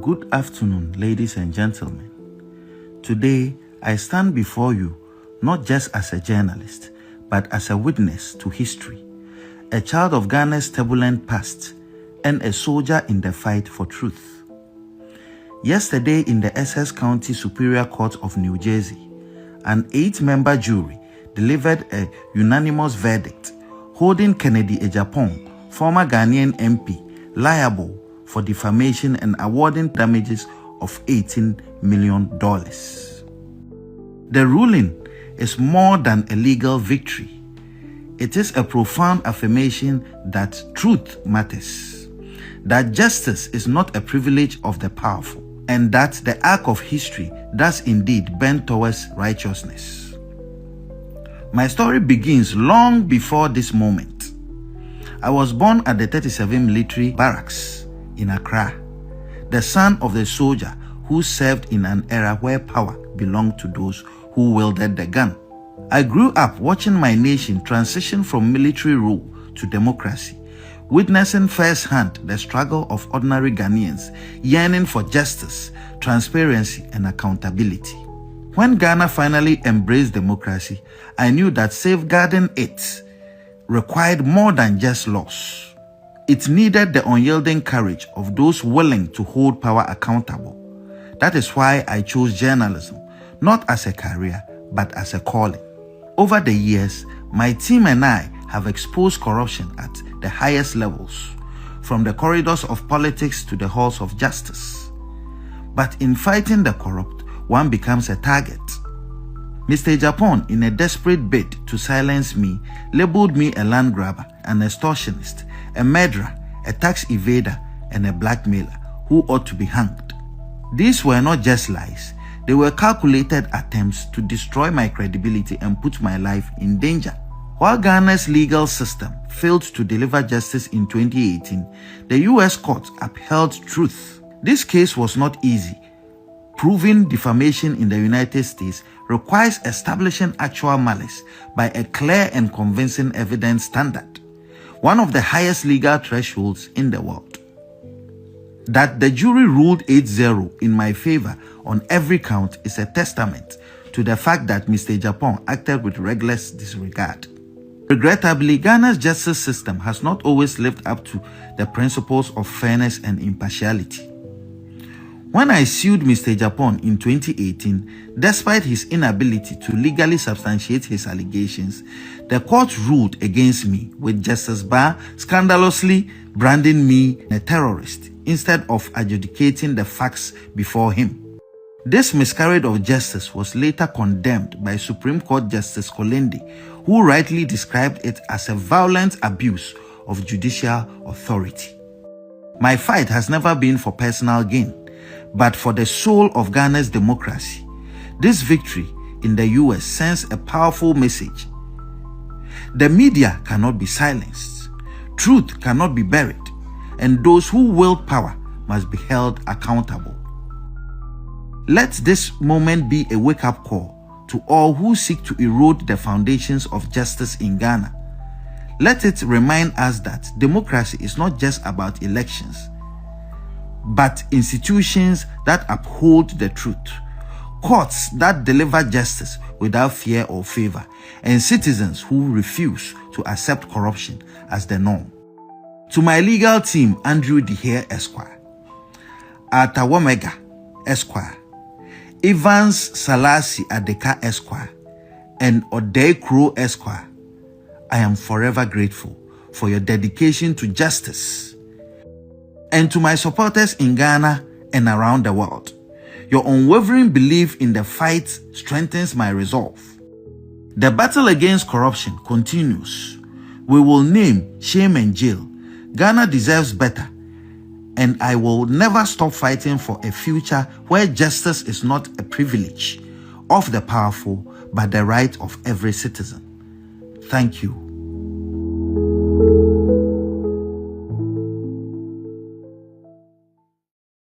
Good afternoon, ladies and gentlemen. Today, I stand before you not just as a journalist, but as a witness to history, a child of Ghana's turbulent past, and a soldier in the fight for truth. Yesterday, in the Essex County Superior Court of New Jersey, an 8-member jury delivered a unanimous verdict holding Kennedy Agyapong, former Ghanaian MP, liable for defamation and awarding damages of $18 million. The ruling is more than a legal victory. It is a profound affirmation that truth matters, that justice is not a privilege of the powerful, and that the arc of history does indeed bend towards righteousness. My story begins long before this moment. I was born at the 37 Military Barracks in Accra, the son of the soldier who served in an era where power belonged to those who wielded the gun. I grew up watching my nation transition from military rule to democracy, witnessing firsthand the struggle of ordinary Ghanaians yearning for justice, transparency, and accountability. When Ghana finally embraced democracy, I knew that safeguarding it required more than just laws. It needed the unyielding courage of those willing to hold power accountable. That is why I chose journalism, not as a career, but as a calling. Over the years, my team and I have exposed corruption at the highest levels, from the corridors of politics to the halls of justice. But in fighting the corrupt, one becomes a target. Mr. Agyapong, in a desperate bid to silence me, labeled me a land grabber, an extortionist, a murderer, a tax evader, and a blackmailer who ought to be hanged. These were not just lies. They were calculated attempts to destroy my credibility and put my life in danger. While Ghana's legal system failed to deliver justice in 2018, the U.S. court upheld truth. This case was not easy. Proving defamation in the United States requires establishing actual malice by a clear and convincing evidence standard, one of the highest legal thresholds in the world. That the jury ruled 8-0 in my favor on every count is a testament to the fact that Mr. Agyapong acted with reckless disregard. Regrettably, Ghana's justice system has not always lived up to the principles of fairness and impartiality. When I sued Mr. Agyapong in 2018, despite his inability to legally substantiate his allegations, the court ruled against me, with Justice Barr scandalously branding me a terrorist instead of adjudicating the facts before him. This miscarriage of justice was later condemned by Supreme Court Justice Kolende, who rightly described it as a violent abuse of judicial authority. My fight has never been for personal gain, but for the soul of Ghana's democracy. This victory in the US sends a powerful message. The media cannot be silenced, truth cannot be buried, and those who wield power must be held accountable. Let this moment be a wake-up call to all who seek to erode the foundations of justice in Ghana. Let it remind us that democracy is not just about elections, but institutions that uphold the truth, courts that deliver justice without fear or favor, and citizens who refuse to accept corruption as the norm. To my legal team, Andrew Dehere Esquire, Atawomega Esquire, Evans Salasi Adeka Esquire, and Odei Kro Esquire, I am forever grateful for your dedication to justice. And to my supporters in Ghana and around the world, your unwavering belief in the fight strengthens my resolve. The battle against corruption continues. We will name shame and jail. Ghana deserves better, and I will never stop fighting for a future where justice is not a privilege of the powerful, but the right of every citizen. Thank you.